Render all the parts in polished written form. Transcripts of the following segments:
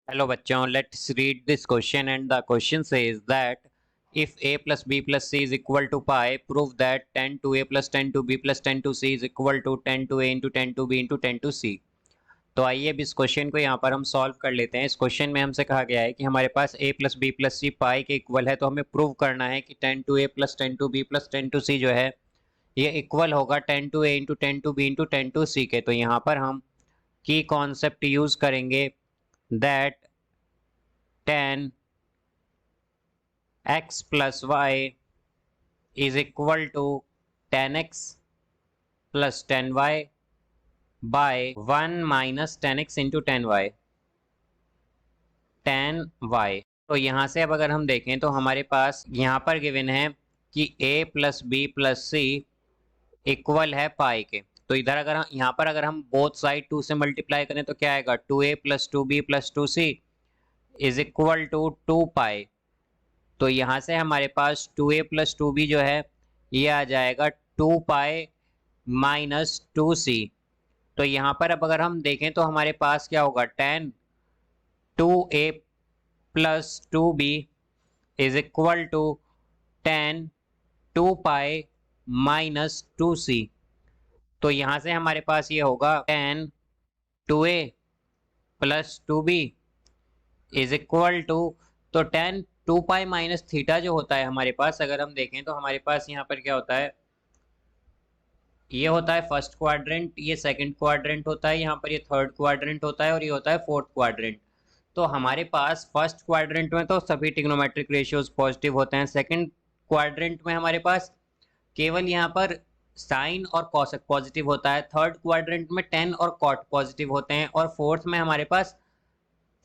Hello bachon, let's read this question, and the question says that if a plus b plus c is equal to pi, prove that 10 to a plus 10 to b plus 10 to c is equal to 10 to a into 10 to b into 10 to c। तो आइए अब इस question को यहाँ पर हम solve कर लेते हैं। इस क्वेश्चन में हमसे कहा गया है कि हमारे पास a प्लस बी प्लस सी पाई के इक्वल है, तो हमें प्रूव करना है कि 10 to a plus 10 to b plus 10 to c जो है ये इक्वल होगा 10 to a into 10 to b into 10 to c के। तो यहाँ पर हम की कॉन्सेप्ट यूज करेंगे that 10 x plus y is equal to 10x plus 10y by 1 minus 10x into 10y 10y। तो यहाँ से अब अगर हम देखें तो हमारे पास यहाँ पर गिवन है कि a plus B plus C equal है पाई के। तो इधर अगर यहाँ पर अगर हम बोथ साइड 2 से मल्टीप्लाई करें तो क्या आएगा 2a plus 2b plus 2c is equal to 2 pi. तो यहाँ से हमारे पास 2a प्लस 2b जो है ये आ जाएगा 2 पाई माइनस 2c। तो यहाँ पर अब अगर हम देखें तो हमारे पास क्या होगा 10 2a plus 2b is equal to 10 2 pi minus 2c। तो यहाँ से हमारे पास ये होगा 10 2a plus 2b is equal to, तो 10 2 पाई माइनस थीटा जो होता है हमारे पास, अगर हम देखें तो हमारे पास यहाँ पर क्या होता है, ये होता है फर्स्ट क्वाड्रेंट, ये सेकंड क्वाड्रेंट होता है, यहाँ पर ये थर्ड क्वाड्रेंट होता है और ये होता है फोर्थ क्वाड्रेंट। तो हमारे पास फर्स्ट क्वाड्रेंट में तो सभी ट्रिग्नोमेट्रिक रेशियोज पॉजिटिव होते हैं, सेकंड क्वाड्रेंट में हमारे पास केवल यहाँ पर साइन और कॉसेक पॉजिटिव होता है, थर्ड क्वाड्रेंट में टेन और कॉट पॉजिटिव होते हैं और फोर्थ में हमारे पास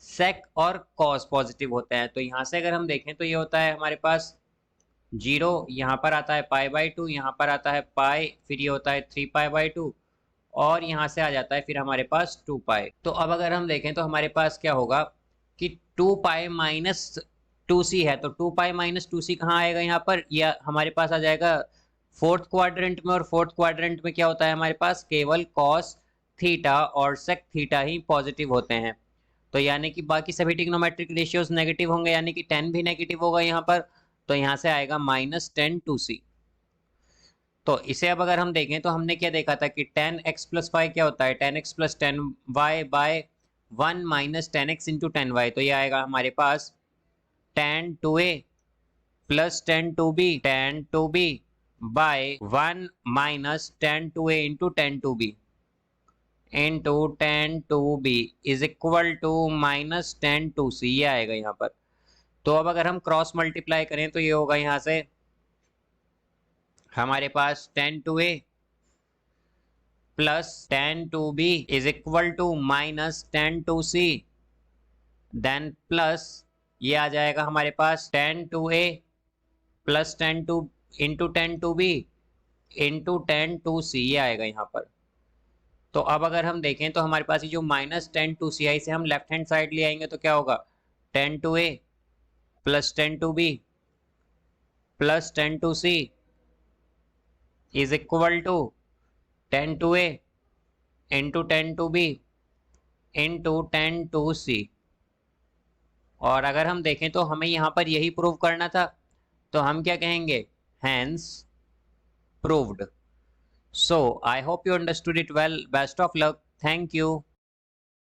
सेक और कॉस पॉजिटिव होते हैं। तो यहाँ से अगर हम देखें तो ये होता है हमारे पास 0, यहाँ पर आता है पाई बाई 2, यहाँ पर आता है पाई, फिर ये होता है 3 पाई बाई 2 और यहाँ से आ जाता है फिर हमारे पास 2 पाई। तो अब अगर हम देखें तो हमारे पास क्या होगा कि 2 पाई माइनस 2c है, तो 2 पाई माइनस 2c कहाँ आएगा यहाँ पर, यह हमारे पास आ जाएगा फोर्थ क्वाड्रेंट में, और फोर्थ क्वाड्रेंट में क्या होता है हमारे पास केवल कॉस थीटा और सेक थीटा ही पॉजिटिव होते हैं। तो यानी कि बाकी सभी ट्रिग्नोमेट्रिक रेशियोज नेगेटिव होंगे, यानी कि 10 भी नेगेटिव होगा यहाँ पर, तो यहाँ से आएगा -10 2c। तो इसे अब अगर हम देखें तो हमने क्या देखा था कि 10x प्लस वाई क्या होता है 10x plus 10y bye 1 minus 10x into 10y। तो ये आएगा हमारे पास 10 2a plus 10 2b 10 2b by 1 minus 10 2a into 10 2b into 10 2b is equal to minus 10 2c, ये आएगा यहाँ पर। तो अब अगर हम क्रॉस मल्टीप्लाई करें तो ये होगा यहाँ से हमारे पास 10 2a plus 10 2b is equal to minus 10 2c, then plus ये आ जाएगा हमारे पास 10 2a plus 10 2 into 10 2b into 10 2c, ये आएगा यहाँ पर। तो अब अगर हम देखें तो हमारे पास ये जो -10 2c है इसे हम लेफ्ट हैंड साइड ले आएंगे तो क्या होगा 10 2a plus 10 2b plus 10 2c is equal to 10 2a into 10 2b into 10 2c। और अगर हम देखें तो हमें यहाँ पर यही प्रूव करना था, तो हम क्या कहेंगे hence proved. So I hope you understood it well. Best of luck. Thank you.